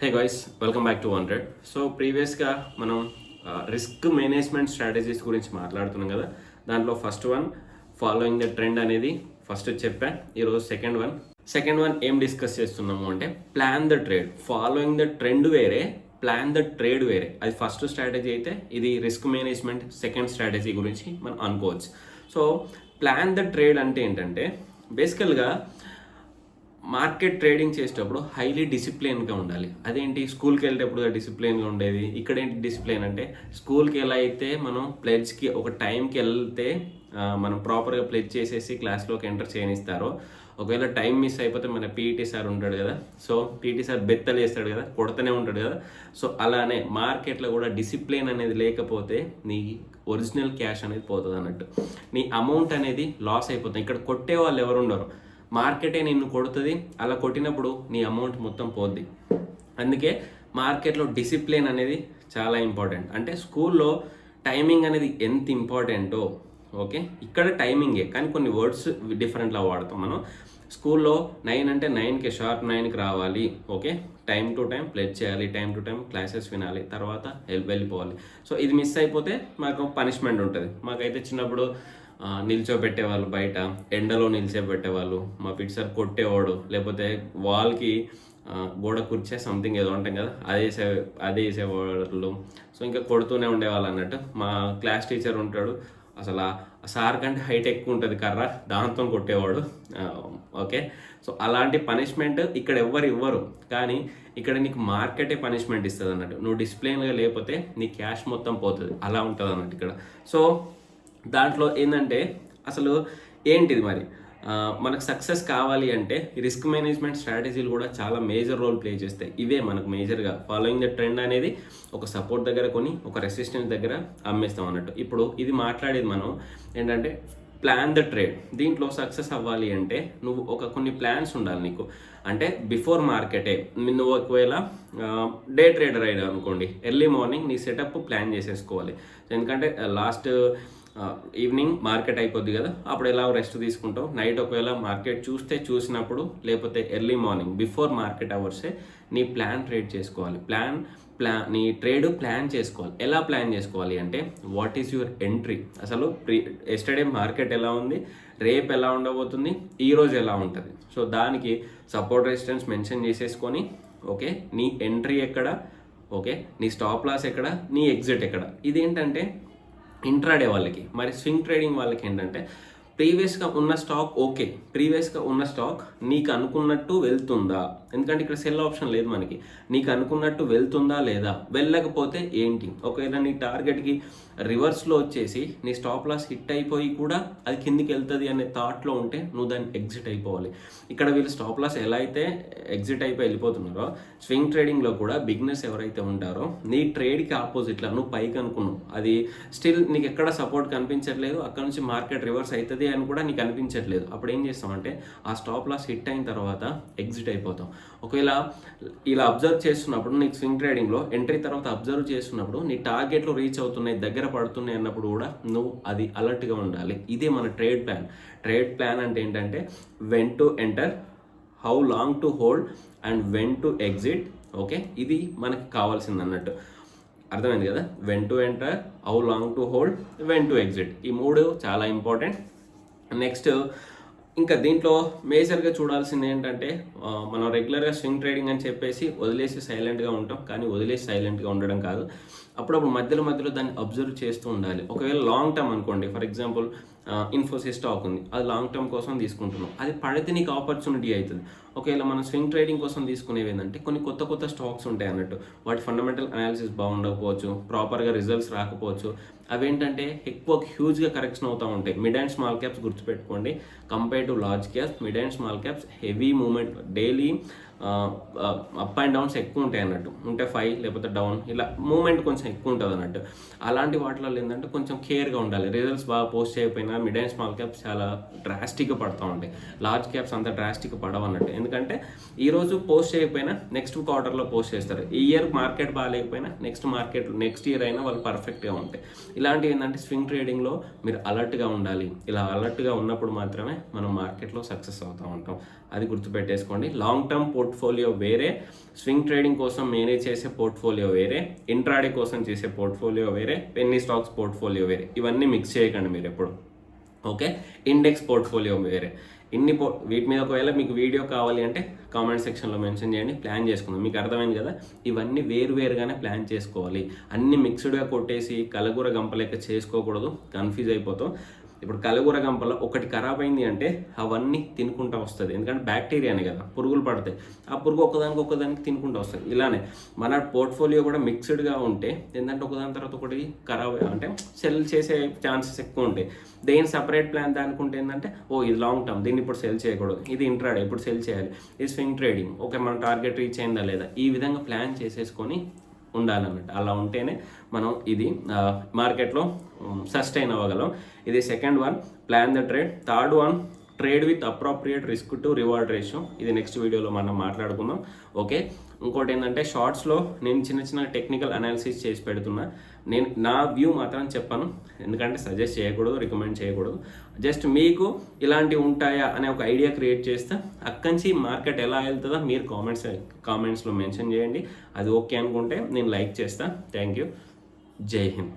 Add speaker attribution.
Speaker 1: Hey guys, welcome back to 100. So ప్రీవియస్గా మనం risk management strategies గురించి మాట్లాడుతున్నాం కదా. దాంట్లో first one following the trend అనేది ఫస్ట్ చెప్పా. ఈరోజు సెకండ్ వన్ ఏం డిస్కస్ చేస్తున్నాము అంటే plan the trade. Following the trend వేరే, ప్లాన్ ద ట్రేడ్ వేరే. అది ఫస్ట్ స్ట్రాటజీ అయితే ఇది రిస్క్ మేనేజ్మెంట్ సెకండ్ స్ట్రాటజీ గురించి మనం అనుకోవచ్చు. సో ప్లాన్ ద ట్రేడ్ అంటే ఏంటంటే బేసికల్గా మార్కెట్ ట్రేడింగ్ చేసేటప్పుడు హైలీ డిసిప్లిన్గా ఉండాలి. అదేంటి, స్కూల్కి వెళ్ళేటప్పుడు డిసిప్లిన్గా ఉండేది. ఇక్కడ ఏంటి డిసిప్లిన్ అంటే, స్కూల్కి ఎలా అయితే మనం ప్లెడ్జ్కి ఒక టైంకి వెళ్తే మనం ప్రాపర్గా ప్లెడ్జ్ చేసేసి క్లాస్లోకి ఎంటర్ చేయనిస్తారో, ఒకవేళ టైం మిస్ అయిపోతే మన పీఈటీ సార్ ఉంటాడు కదా, సో పీఈటీ సార్ బెత్తలు వేస్తాడు కదా, కొడుతూనే ఉంటాడు కదా. సో అలానే మార్కెట్లో కూడా డిసిప్లిన్ అనేది లేకపోతే నీ ఒరిజినల్ క్యాష్ అనేది పోతుంది అన్నట్టు. నీ అమౌంట్ అనేది లాస్ అయిపోతుంది. ఇక్కడ కొట్టే వాళ్ళు ఎవరు ఉండరు, మార్కెటే నిన్ను కొడుతుంది. అలా కొట్టినప్పుడు నీ అమౌంట్ మొత్తం పోద్ది. అందుకే మార్కెట్లో డిసిప్లిన్ అనేది చాలా ఇంపార్టెంట్. అంటే స్కూల్లో టైమింగ్ అనేది ఎంత ఇంపార్టెంటో, ఓకే, ఇక్కడ టైమింగే కానీ కొన్ని వర్డ్స్ డిఫరెంట్లా వాడతాం మనం. స్కూల్లో 9 అంటే 9కి షార్ప్ 9కి రావాలి, okay, time to time plate చేయాలి, టైం టు టైం క్లాసెస్ వినాలి, తర్వాత వెళ్ళిపోవాలి. సో ఇది మిస్ అయిపోతే మాకు పనిష్మెంట్ ఉంటుంది. మాకైతే చిన్నప్పుడు నిల్చోబెట్టేవాళ్ళు, బయట ఎండలో నిల్చోబెట్టేవాళ్ళు. మా పిటి సార్ కొట్టేవాడు, లేకపోతే వాల్కి గోడ కూర్చే సంథింగ్ ఏదో ఉంటాం కదా, అదే వేసేవాళ్ళు. సో ఇంకా కొడుతూనే ఉండేవాళ్ళు అన్నట్టు. మా క్లాస్ టీచర్ ఉంటాడు, అసలు ఆ సార్ కంటే హైట్ ఎక్కువ ఉంటుంది కర్ర, దాంతో కొట్టేవాడు. ఓకే, సో అలాంటి పనిష్మెంట్ ఇక్కడ ఎవ్వరు ఇవ్వరు, కానీ ఇక్కడ నీకు మార్కెటే పనిష్మెంట్ ఇస్తుంది అన్నట్టు. నువ్వు డిసిప్లిన్గా లేకపోతే నీ క్యాష్ మొత్తం పోతుంది, అలా ఉంటుంది అన్నట్టు ఇక్కడ. సో దాంట్లో ఏంటంటే అసలు ఏంటిది మరి, మనకు సక్సెస్ కావాలి అంటే రిస్క్ మేనేజ్మెంట్ స్ట్రాటజీలు కూడా చాలా మేజర్ రోల్ ప్లే చేస్తాయి. ఇవే మనకు మేజర్గా ఫాలోయింగ్ ద ట్రెండ్ అనేది ఒక సపోర్ట్ దగ్గర కొని ఒక రెసిస్టెన్స్ దగ్గర అమ్మేస్తాం అన్నట్టు. ఇప్పుడు ఇది మాట్లాడేది మనం ఏంటంటే ప్లాన్ ద ట్రేడ్. దీంట్లో సక్సెస్ అవ్వాలి అంటే నువ్వు కొన్ని ప్లాన్స్ ఉండాలి నీకు. అంటే బిఫోర్ మార్కెటే నువ్వు ఒకవేళ డే ట్రేడర్ అయినా అనుకోండి, ఎర్లీ మార్నింగ్ నీ సెటప్ ప్లాన్ చేసేసుకోవాలి. ఎందుకంటే లాస్ట్ ఈవినింగ్ మార్కెట్ అయిపోద్ది కదా, అప్పుడు ఎలా రెస్ట్ తీసుకుంటావు. నైట్ ఒకవేళ మార్కెట్ చూసినప్పుడు, లేకపోతే ఎర్లీ మార్నింగ్ బిఫోర్ మార్కెట్ అవర్సే నీ ప్లాన్ ట్రేడ్ చేసుకోవాలి. నీ ట్రేడ్ ప్లాన్ చేసుకోవాలి. ఎలా ప్లాన్ చేసుకోవాలి అంటే, వాట్ ఈస్ యువర్ ఎంట్రీ. అసలు ఎస్టర్డే మార్కెట్ ఎలా ఉంది, రేపు ఎలా ఉండబోతుంది, ఈరోజు ఎలా ఉంటుంది. సో దానికి సపోర్ట్ రెసిస్టెన్స్ మెన్షన్ చేసేసుకొని, ఓకే, నీ ఎంట్రీ ఎక్కడ, ఓకే, నీ స్టాప్ లాస్ ఎక్కడ, నీ ఎగ్జిట్ ఎక్కడ. ఇదేంటంటే ఇంట్రాడే వాళ్ళకి. మరి స్వింగ్ ట్రేడింగ్ వాళ్ళకి ఏంటంటే ప్రీవియస్గా ఉన్న స్టాక్, ఓకే, ప్రీవియస్గా ఉన్న స్టాక్ నీకు అనుకున్నట్టు వెళ్తుందా, ఎందుకంటే ఇక్కడ సెల్ ఆప్షన్ లేదు మనకి. నీకు అనుకున్నట్టు వెళ్తుందా లేదా, వెళ్ళకపోతే ఏంటి, ఒకవేళ నీ టార్గెట్కి రివర్స్లో వచ్చేసి నీ స్టాప్ లాస్ హిట్ అయిపోయి కూడా అది కిందికి వెళ్తుంది అనే థాట్లో ఉంటే నువ్వు దాన్ని ఎగ్జిట్ అయిపోవాలి. ఇక్కడ వీళ్ళు స్టాప్ లాస్ ఎలా అయితే ఎగ్జిట్ అయిపోయి వెళ్ళిపోతున్నారో, స్వింగ్ ట్రేడింగ్లో కూడా బిగినర్స్ ఎవరైతే ఉంటారో నీ ట్రేడ్కి ఆపోజిట్లో నువ్వు పైకి అనుకున్నావు, అది స్టిల్ నీకు ఎక్కడ సపోర్ట్ కనిపించట్లేదు, అక్కడ నుంచి మార్కెట్ రివర్స్ అవుతుంది అని కూడా నీకు అనిపించట్లేదు. అప్పుడు ఏం చేస్తామంటే ఆ స్టాప్ లాస్ హిట్ అయిన తర్వాత ఎగ్జిట్ అయిపోతాం. ఒకవేళ ఇలా అబ్జర్వ్ చేస్తున్నప్పుడు నీకు స్వింగ్ ట్రేడింగ్లో ఎంట్రీ తర్వాత అబ్జర్వ్ చేస్తున్నప్పుడు నీ టార్గెట్లు రీచ్ అవుతున్నాయి, దగ్గర పడుతున్నాయి అన్నప్పుడు కూడా నువ్వు అది అలర్ట్గా ఉండాలి. ఇదే మన ట్రేడ్ ప్లాన్. ట్రేడ్ ప్లాన్ అంటే ఏంటంటే when to enter, how long to hold and when to exit. Okay, ఇది మనకి కావాల్సింది అన్నట్టు. అర్థమైంది కదా. When to enter, how long to hold, when to exit, ఈ మూడు చాలా ఇంపార్టెంట్. నెక్స్ట్ ఇంకా దీంట్లో మేజర్గా చూడాల్సింది ఏంటంటే, మనం రెగ్యులర్గా స్వింగ్ ట్రేడింగ్ అని చెప్పేసి వదిలేసి సైలెంట్గా ఉంటాం, కానీ వదిలేసి సైలెంట్గా ఉండడం కాదు. అప్పుడప్పుడు మధ్యలో దాన్ని అబ్జర్వ్ చేస్తూ ఉండాలి. ఒకవేళ లాంగ్ టర్మ్ అనుకోండి, ఫర్ ఎగ్జాంపుల్ ఇన్ఫోసిస్ స్టాక్ ఉంది, అది లాంగ్ టర్మ్ కోసం తీసుకుంటున్నాం, అది పడితే నీకు ఆపర్చునిటీ అవుతుంది. ఒకవేళ మనం స్వింగ్ ట్రేడింగ్ కోసం తీసుకునేవి ఏంటంటే కొన్ని కొత్త స్టాక్స్ ఉంటాయి అన్నట్టు, వాటి ఫండమెంటల్ అనాలిసిస్ బాగుండకపోవచ్చు, ప్రాపర్గా రిజల్ట్స్ రాకపోవచ్చు. అవేంటంటే ఎక్కువ హ్యూజ్గా కరెక్షన్ అవుతూ ఉంటాయి. మిడ్ అండ్ స్మాల్ క్యాప్స్ గుర్తుపెట్టుకోండి, compare to large caps mid and small caps heavy moment, daily up and downs ఎక్కువ ఉంటాయి అన్నట్టు. ఉంటే 5 లేకపోతే డౌన్, ఇలా మూమెంట్ కొంచెం ఎక్కువ ఉంటుంది అన్నట్టు. అలాంటి వాటిలో ఏంటంటే కొంచెం కేర్గా ఉండాలి. రిజల్ట్స్ బాగా పోస్ట్ చేయకపోయినా చూసినా మిడ్ అండ్ స్మాల్ క్యాప్స్ చాలా డ్రాస్టిక్గా పడుతూ ఉంటాయి. లార్జ్ క్యాప్స్ అంత డ్రాస్టిక్గా పడవు అన్నట్టు. ఎందుకంటే ఈరోజు పోస్ట్ చేయకపోయినా నెక్స్ట్ క్వార్టర్లో పోస్ట్ చేస్తారు. ఈ ఇయర్ మార్కెట్ బాగాలేకపోయినా నెక్స్ట్ ఇయర్ అయినా వాళ్ళు పర్ఫెక్ట్గా ఉంటాయి. ఇలాంటివి ఏంటంటే స్వింగ్ ట్రేడింగ్లో మీరు అలర్ట్గా ఉండాలి. ఇలా అలర్ట్గా ఉన్నప్పుడు మాత్రమే మనం మార్కెట్లో సక్సెస్ అవుతూ ఉంటాం. అది గుర్తుపెట్టేసుకోండి. లాంగ్ టర్మ్ పోర్ట్ఫోలియో వేరే, స్వింగ్ ట్రేడింగ్ కోసం మేనేజ్ చేసే పోర్ట్ఫోలియో వేరే, ఇంట్రాడే కోసం చేసే పోర్ట్ఫోలియో వేరే, పెన్నీ స్టాక్స్ పోర్ట్ఫోలియో వేరే. ఇవన్నీ మిక్స్ చేయకండి మీరు ఎప్పుడు. ఓకే, ఇండెక్స్ పోర్ట్ఫోలియో వేరే. వీటి మీద ఒకవేళ మీకు వీడియో కావాలి అంటే కామెంట్ సెక్షన్లో మెన్షన్ చేయండి, ప్లాన్ చేసుకుందాం. మీకు అర్థమైంది కదా, ఇవన్నీ వేరుగానే ప్లాన్ చేసుకోవాలి. అన్ని మిక్స్డ్గా కొట్టేసి కలగూర గంప లెక్క చేసుకోకూడదు, కన్ఫ్యూజ్ అయిపోతాం. ఇప్పుడు కలగూర గంపలో ఒకటి ఖరాబ్ అయింది అంటే అవన్నీ తినుకుంటూ వస్తుంది. ఎందుకంటే బ్యాక్టీరియానే కదా, పురుగులు పడతాయి. ఆ పురుగు ఒకదానికి తినుకుంటూ వస్తుంది. ఇలానే మన పోర్ట్ఫోలియో కూడా మిక్స్డ్గా ఉంటే ఏంటంటే ఒకదాని తర్వాత ఒకటి ఖరాబ్ అంటే సెల్ చేసే ఛాన్సెస్ ఎక్కువ ఉంటాయి. దేని సపరేట్ ప్లాన్ దానికుంటే ఏంటంటే ఇది లాంగ్ టర్మ్, దీన్ని ఇప్పుడు సెల్ చేయకూడదు, ఇది ఇంట్రాడే ఇప్పుడు సెల్ చేయాలి, ఇది స్వింగ్ ట్రేడింగ్, ఓకే మన టార్గెట్ రీచ్ అయిందా లేదా, ఈ విధంగా ప్లాన్ చేసేసుకొని ఉండాలన్నట్టు. అలా ఉంటేనే మనం ఇది మార్కెట్లో సస్టైన్ అవ్వగలం. ఇది second one, plan the trade. Third one, trade with appropriate risk to reward ratio. ఇది నెక్స్ట్ వీడియోలో మనం మాట్లాడుకుందాం. ఓకే, ఇంకోటి ఏంటంటే షార్ట్స్లో నేను చిన్న టెక్నికల్ అనాలిసిస్ చేసి పెడుతున్నా. నేను నా వ్యూ మాత్రం చెప్పాను, ఎందుకంటే సజెస్ట్ చేయకూడదు, రికమెండ్ చేయకూడదు. జస్ట్ మీకు ఇలాంటివి ఉంటాయా అనే ఒక ఐడియా క్రియేట్ చేస్తే అక్కడి మార్కెట్ ఎలా వెళ్తుందో మీరు కామెంట్స్లో మెన్షన్ చేయండి. అది ఓకే అనుకుంటే నేను లైక్ చేస్తాను. Thank you. జై హింద్.